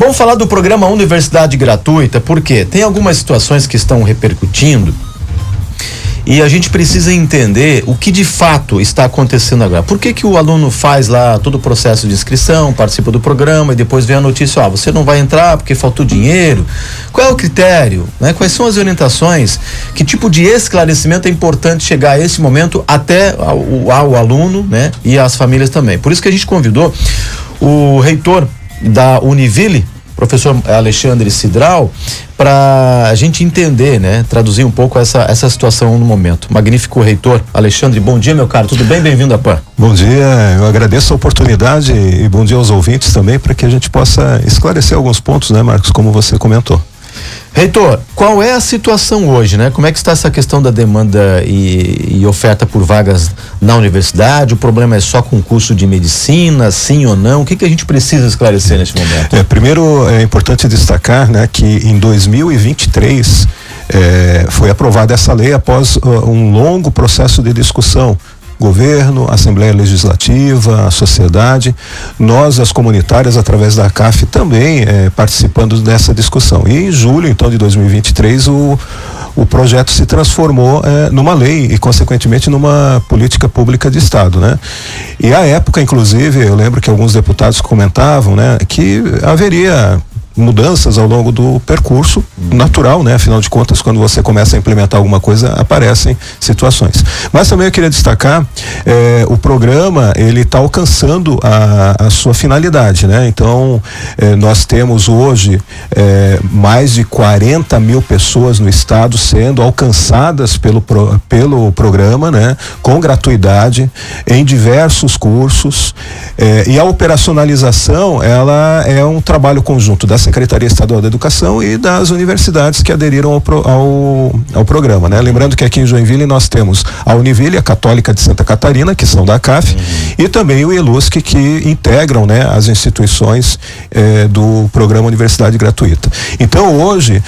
Vamos falar do programa Universidade Gratuita, porque tem algumas situações que estão repercutindo e a gente precisa entender o que de fato está acontecendo agora. Por que o aluno faz lá todo o processo de inscrição, participa do programa e depois vem a notícia, você não vai entrar porque faltou dinheiro? Qual é o critério, né? Quais são as orientações? Que tipo de esclarecimento é importante chegar a esse momento até ao aluno, né? E às famílias também. Por isso que a gente convidou o reitor da Univille, professor Alexandre Cidral, para a gente entender, né, traduzir um pouco essa situação no momento. Magnífico reitor Alexandre, bom dia, meu caro, tudo bem? Bem-vindo à PAN. Bom dia, eu agradeço a oportunidade e bom dia aos ouvintes também, para que a gente possa esclarecer alguns pontos, né, Marcos, como você comentou. Reitor, qual é a situação hoje, né? Como é que está essa questão da demanda e oferta por vagas na universidade? O problema é só com curso de medicina, sim ou não? O que a gente precisa esclarecer neste momento? Primeiro é importante destacar, né, que em 2023 foi aprovada essa lei após um longo processo de discussão. Governo, Assembleia Legislativa, a sociedade, nós, as comunitárias, através da CAF também participando dessa discussão. E em julho, então, de 2023, o projeto se transformou numa lei e, consequentemente, numa política pública de Estado, né? E à época, inclusive, eu lembro que alguns deputados comentavam, né, que haveria mudanças ao longo do percurso natural, né? Afinal de contas, quando você começa a implementar alguma coisa, aparecem situações. Mas também eu queria destacar, o programa, ele está alcançando a sua finalidade, né? Então, nós temos hoje mais de 40 mil pessoas no estado sendo alcançadas pelo programa, né? Com gratuidade, em diversos cursos, e a operacionalização, ela é um trabalho conjunto da Secretaria Estadual da Educação e das universidades que aderiram ao programa, né? Lembrando que aqui em Joinville nós temos a Univille, a Católica de Santa Catarina, que são da CAF, e também o ELUSC, que integram, né, as instituições do programa Universidade Gratuita. Então hoje,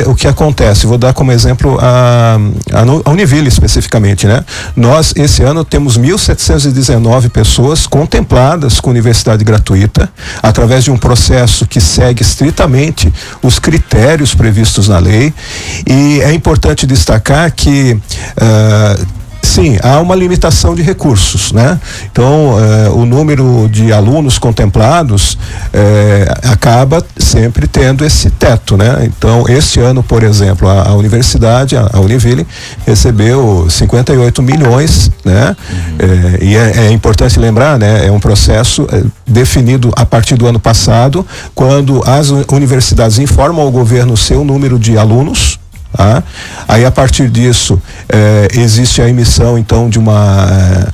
o que acontece, vou dar como exemplo a Univille especificamente, né? Nós esse ano temos 1.719 pessoas contempladas com Universidade Gratuita, através de um processo que segue estritamente os critérios previstos na lei. E é importante destacar que sim, há uma limitação de recursos, né? Então, o número de alunos contemplados acaba sempre tendo esse teto, né? Então, este ano, por exemplo, a universidade, a Univille, recebeu 58 milhões, né? E é importante lembrar, né? É um processo definido a partir do ano passado, quando as universidades informam ao governo o seu número de alunos. Aí a partir disso existe a emissão então de uma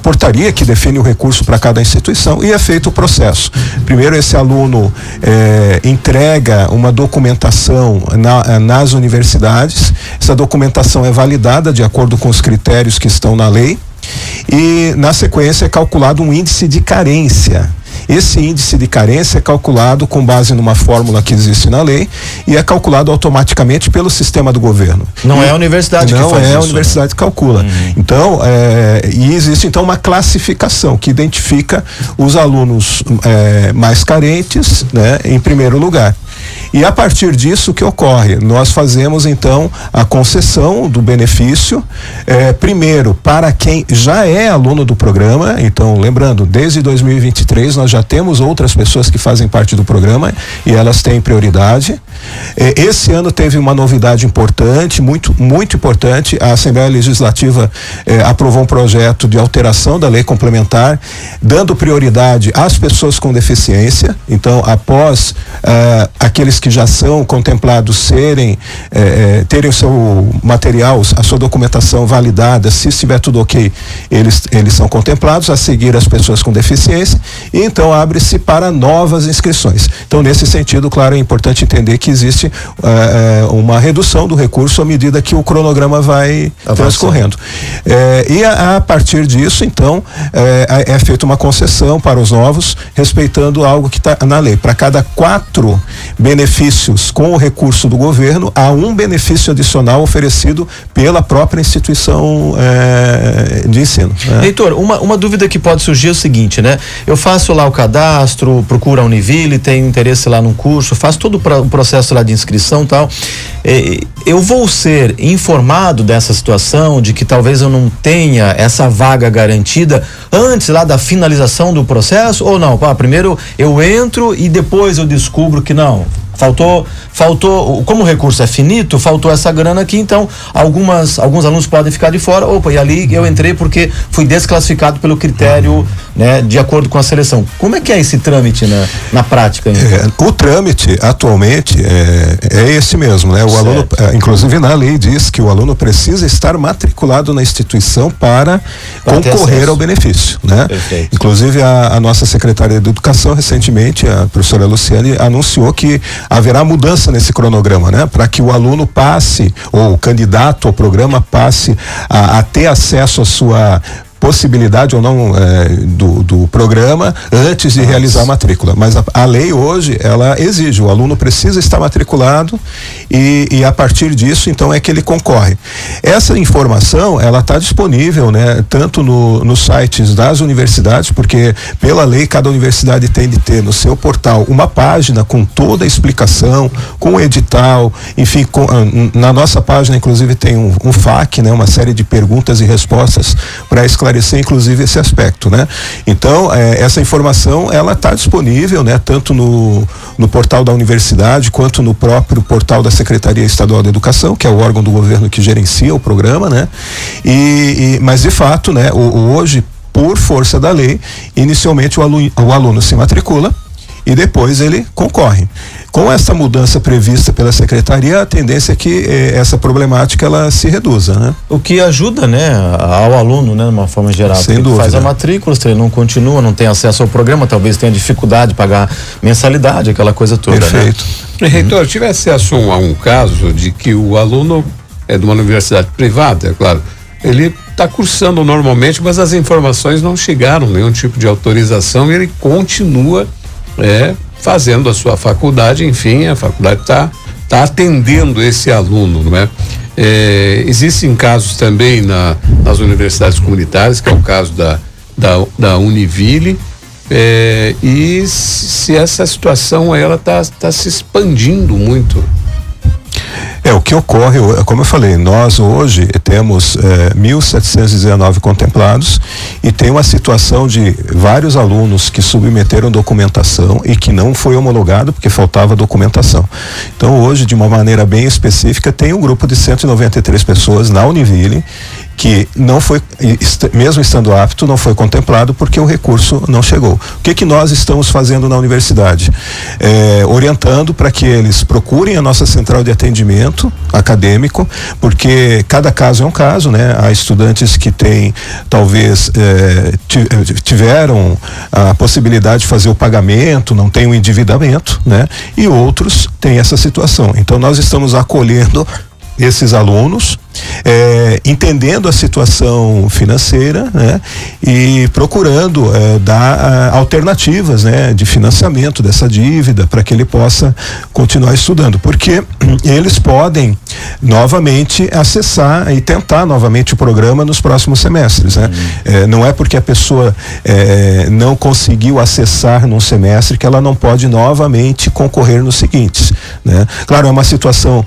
portaria que define o recurso para cada instituição e é feito o processo. Primeiro esse aluno entrega uma documentação nas universidades, essa documentação é validada de acordo com os critérios que estão na lei e na sequência é calculado um índice de carência. Esse índice de carência é calculado com base numa fórmula que existe na lei e é calculado automaticamente pelo sistema do governo. Não é a universidade que faz isso. Não é a universidade que calcula. Então, e existe então uma classificação que identifica os alunos mais carentes, né, em primeiro lugar. E a partir disso, o que ocorre? Nós fazemos então a concessão do benefício, primeiro para quem já é aluno do programa. Então, lembrando, desde 2023 nós já temos outras pessoas que fazem parte do programa e elas têm prioridade. Esse ano teve uma novidade importante, muito importante. A Assembleia Legislativa aprovou um projeto de alteração da lei complementar, dando prioridade às pessoas com deficiência. Então, após aqueles que já são contemplados terem o seu material, a sua documentação validada, se estiver tudo ok, eles são contemplados, a seguir as pessoas com deficiência, e então abre-se para novas inscrições. Então, nesse sentido, claro, é importante entender que existe uma redução do recurso à medida que o cronograma vai transcorrendo. E a partir disso, então, é feita uma concessão para os novos, respeitando algo que está na lei. Para cada 4 benefícios benefícios com o recurso do governo a um benefício adicional oferecido pela própria instituição de ensino. Reitor, uma dúvida que pode surgir é o seguinte, né? Eu faço lá o cadastro, procuro a Univille, tenho interesse lá num curso, faço todo o processo lá de inscrição e tal. Eu vou ser informado dessa situação, de que talvez eu não tenha essa vaga garantida antes lá da finalização do processo, ou não? Primeiro eu entro e depois eu descubro que não, faltou, como o recurso é finito, faltou essa grana aqui, então alguns alunos podem ficar de fora. E ali eu entrei porque fui desclassificado pelo critério, né, de acordo com a seleção. Como é que é esse trâmite na prática? O trâmite atualmente é esse mesmo, né? O aluno, inclusive na lei diz que o aluno precisa estar matriculado na instituição para concorrer ao benefício, né? Perfeito. Inclusive a nossa secretária de Educação recentemente, a professora Luciane, anunciou que haverá mudança nesse cronograma, né? Para que o aluno passe, ou o candidato ao programa passe a ter acesso à sua possibilidade ou não do programa antes de realizar a matrícula. Mas a lei hoje, ela exige, o aluno precisa estar matriculado e a partir disso, então, é que ele concorre. Essa informação, ela está disponível, né? Tanto nos sites das universidades, porque pela lei cada universidade tem de ter no seu portal uma página com toda a explicação, com o edital, enfim, na nossa página inclusive tem um FAQ, né? Uma série de perguntas e respostas para esclarecer inclusive esse aspecto, né? Então, essa informação, ela está disponível, né? Tanto no portal da universidade, quanto no próprio portal da Secretaria Estadual de Educação, que é o órgão do governo que gerencia o programa, né? Mas de fato, né? Hoje, por força da lei, inicialmente o aluno se matricula e depois ele concorre. Com essa mudança prevista pela secretaria, a tendência é que essa problemática ela se reduza, né? O que ajuda, né, ao aluno, né, de uma forma geral. Sem dúvida. Faz a matrícula, se ele não continua, não tem acesso ao programa, talvez tenha dificuldade de pagar mensalidade, aquela coisa toda. Perfeito. Né? Reitor, eu tive acesso a um caso de que o aluno é de uma universidade privada, é claro, ele está cursando normalmente, mas as informações não chegaram, nenhum tipo de autorização, e ele continua fazendo a sua faculdade, enfim, a faculdade está atendendo esse aluno, não é? Existem casos também nas universidades comunitárias, que é o caso da Univille, e se essa situação ela está se expandindo muito. O que ocorre, como eu falei, nós hoje temos 1.719 contemplados e tem uma situação de vários alunos que submeteram documentação e que não foi homologado porque faltava documentação. Então hoje, de uma maneira bem específica, tem um grupo de 193 pessoas na Univille que não foi, mesmo estando apto, não foi contemplado porque o recurso não chegou. O que nós estamos fazendo na universidade? Orientando para que eles procurem a nossa central de atendimento acadêmico, porque cada caso é um caso, né? Há estudantes que têm, talvez, tiveram a possibilidade de fazer o pagamento, não tem o endividamento, né? E outros têm essa situação. Então nós estamos acolhendo esses alunos, entendendo a situação financeira, né? E procurando dar alternativas, né? De financiamento dessa dívida para que ele possa continuar estudando, porque eles podem novamente acessar e tentar novamente o programa nos próximos semestres, né? Não é porque a pessoa não conseguiu acessar num semestre que ela não pode novamente concorrer nos seguintes, né? Claro, é uma situação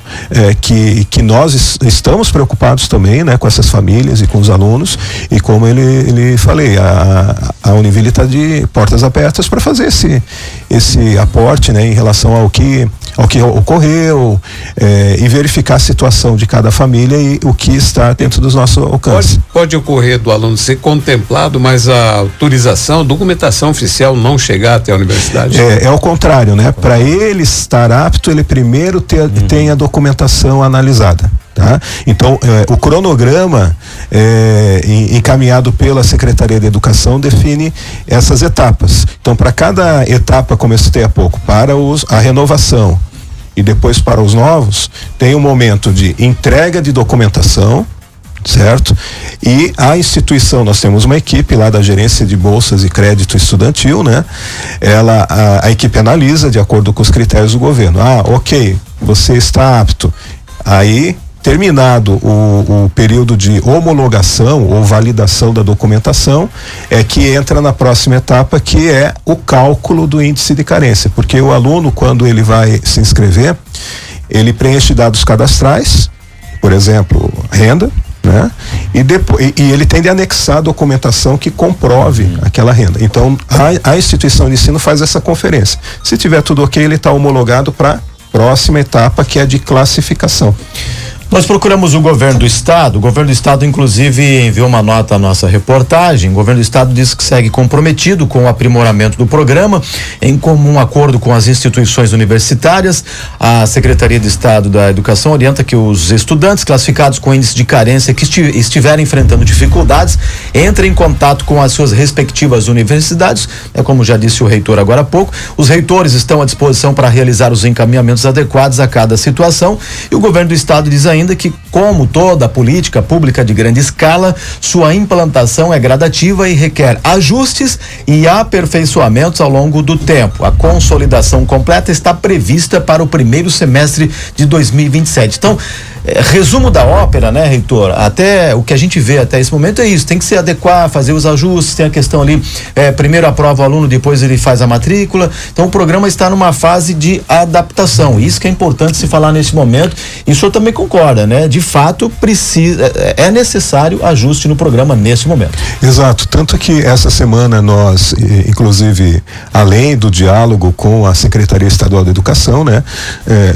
que nós estamos preocupados também, né, com essas famílias e com os alunos, e como ele falei, a Univille está de portas abertas para fazer esse aporte, né, em relação ao que ocorreu, e verificar a situação de cada família e o que está dentro dos nossos alcances. Pode ocorrer do aluno ser contemplado, mas a autorização, a documentação oficial não chegar até a universidade? É o contrário, né? Para ele estar apto, ele primeiro tem a documentação analisada. Tá? Então, o cronograma encaminhado pela Secretaria de Educação define essas etapas. Então, para cada etapa, como eu citei há pouco, para a renovação e depois para os novos, tem um momento de entrega de documentação, certo? E a instituição, nós temos uma equipe lá da gerência de bolsas e crédito estudantil, né? A equipe analisa de acordo com os critérios do governo. Ok, você está apto. Aí, terminado o período de homologação ou validação da documentação, é que entra na próxima etapa, que é o cálculo do índice de carência, porque o aluno, quando ele vai se inscrever, ele preenche dados cadastrais, por exemplo, renda, né? E ele tem de anexar a documentação que comprove aquela renda. Então, a instituição de ensino faz essa conferência. Se tiver tudo ok, ele está homologado para a próxima etapa, que é de classificação. Nós procuramos o governo do estado inclusive enviou uma nota à nossa reportagem. O governo do estado diz que segue comprometido com o aprimoramento do programa, em comum acordo com as instituições universitárias. A Secretaria de Estado da Educação orienta que os estudantes classificados com índice de carência que estiverem enfrentando dificuldades entrem em contato com as suas respectivas universidades, como já disse o reitor agora há pouco. Os reitores estão à disposição para realizar os encaminhamentos adequados a cada situação, e o governo do estado diz ainda que, como toda política pública de grande escala, sua implantação é gradativa e requer ajustes e aperfeiçoamentos ao longo do tempo. A consolidação completa está prevista para o primeiro semestre de 2027. Então, resumo da ópera, né, reitor? Até o que a gente vê até esse momento é isso, tem que se adequar, fazer os ajustes, tem a questão ali, primeiro aprova o aluno, depois ele faz a matrícula. Então o programa está numa fase de adaptação, isso que é importante se falar nesse momento, e o senhor também concorda, né? De fato, é necessário ajuste no programa nesse momento. Exato, tanto que essa semana nós, inclusive, além do diálogo com a Secretaria Estadual da Educação, né,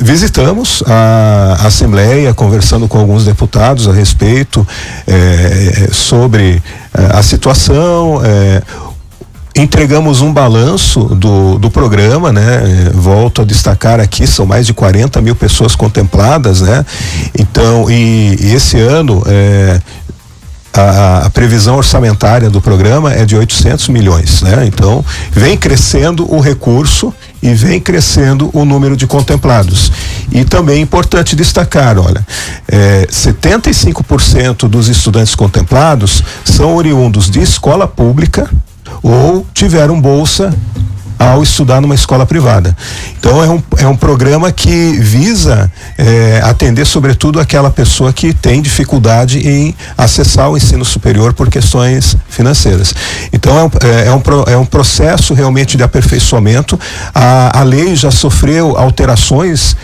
visitamos a Assembleia, conversando com alguns deputados a respeito sobre a situação, entregamos um balanço do programa, né? Volto a destacar aqui, são mais de 40 mil pessoas contempladas, né? Então, e esse ano a previsão orçamentária do programa é de 800 milhões, né? Então, vem crescendo o recurso e vem crescendo o número de contemplados. E também é importante destacar, 75% dos estudantes contemplados são oriundos de escola pública ou tiveram bolsa ao estudar numa escola privada. Então é um programa que visa atender sobretudo aquela pessoa que tem dificuldade em acessar o ensino superior por questões financeiras. Então é um processo realmente de aperfeiçoamento. A lei já sofreu alterações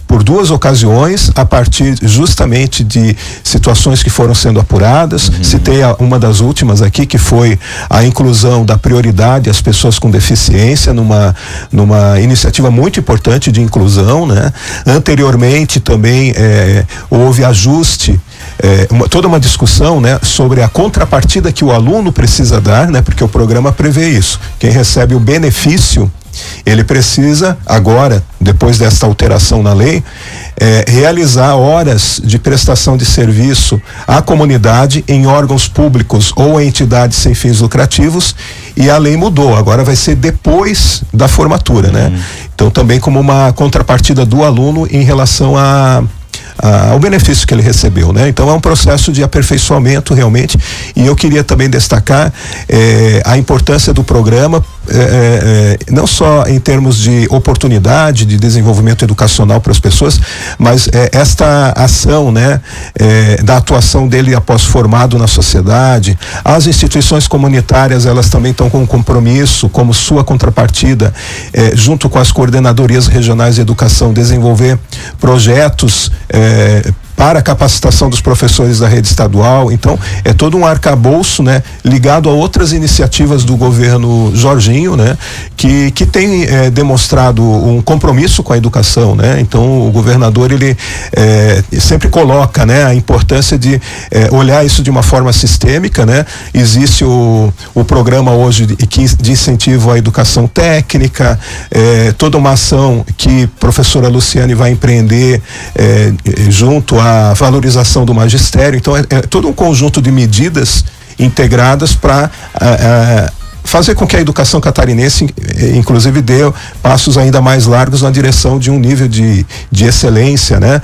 por duas ocasiões, a partir justamente de situações que foram sendo apuradas. Citei uma das últimas aqui, que foi a inclusão da prioridade às pessoas com deficiência numa iniciativa muito importante de inclusão, né? Anteriormente também houve ajuste, toda uma discussão, né, sobre a contrapartida que o aluno precisa dar, né? Porque o programa prevê isso. Quem recebe o benefício, ele precisa agora, depois desta alteração na lei, realizar horas de prestação de serviço à comunidade em órgãos públicos ou entidades sem fins lucrativos, e a lei mudou, agora vai ser depois da formatura, né? Então também como uma contrapartida do aluno em relação ao benefício que ele recebeu, né? Então é um processo de aperfeiçoamento realmente, e eu queria também destacar a importância do programa, não só em termos de oportunidade de desenvolvimento educacional para as pessoas, mas esta ação, né, da atuação dele após formado na sociedade. As instituições comunitárias, elas também estão com um compromisso, como sua contrapartida, junto com as coordenadorias regionais de educação, desenvolver projetos para a capacitação dos professores da rede estadual. Então é todo um arcabouço, né, ligado a outras iniciativas do governo Jorginho, né, que tem demonstrado um compromisso com a educação, né? Então o governador, ele sempre coloca, né, a importância de olhar isso de uma forma sistêmica, né? Existe o programa hoje de incentivo à educação técnica, toda uma ação que a professora Luciane vai empreender junto à valorização do magistério. Então é todo um conjunto de medidas integradas para fazer com que a educação catarinense, inclusive, dê passos ainda mais largos na direção de um nível de excelência, né?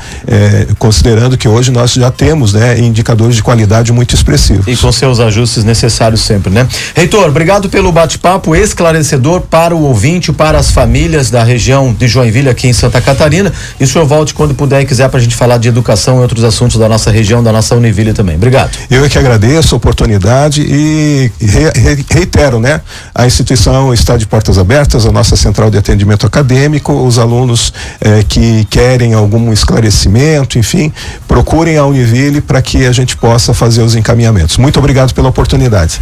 Considerando que hoje nós já temos, né, indicadores de qualidade muito expressivos. E com seus ajustes necessários sempre, né? Reitor, obrigado pelo bate-papo esclarecedor para o ouvinte, para as famílias da região de Joinville aqui em Santa Catarina. E o senhor volte quando puder e quiser para a gente falar de educação e outros assuntos da nossa região, da nossa Univille também. Obrigado. Eu é que agradeço a oportunidade e reitero, né? A instituição está de portas abertas, a nossa central de atendimento acadêmico, os alunos que querem algum esclarecimento, enfim, procurem a Univille para que a gente possa fazer os encaminhamentos. Muito obrigado pela oportunidade.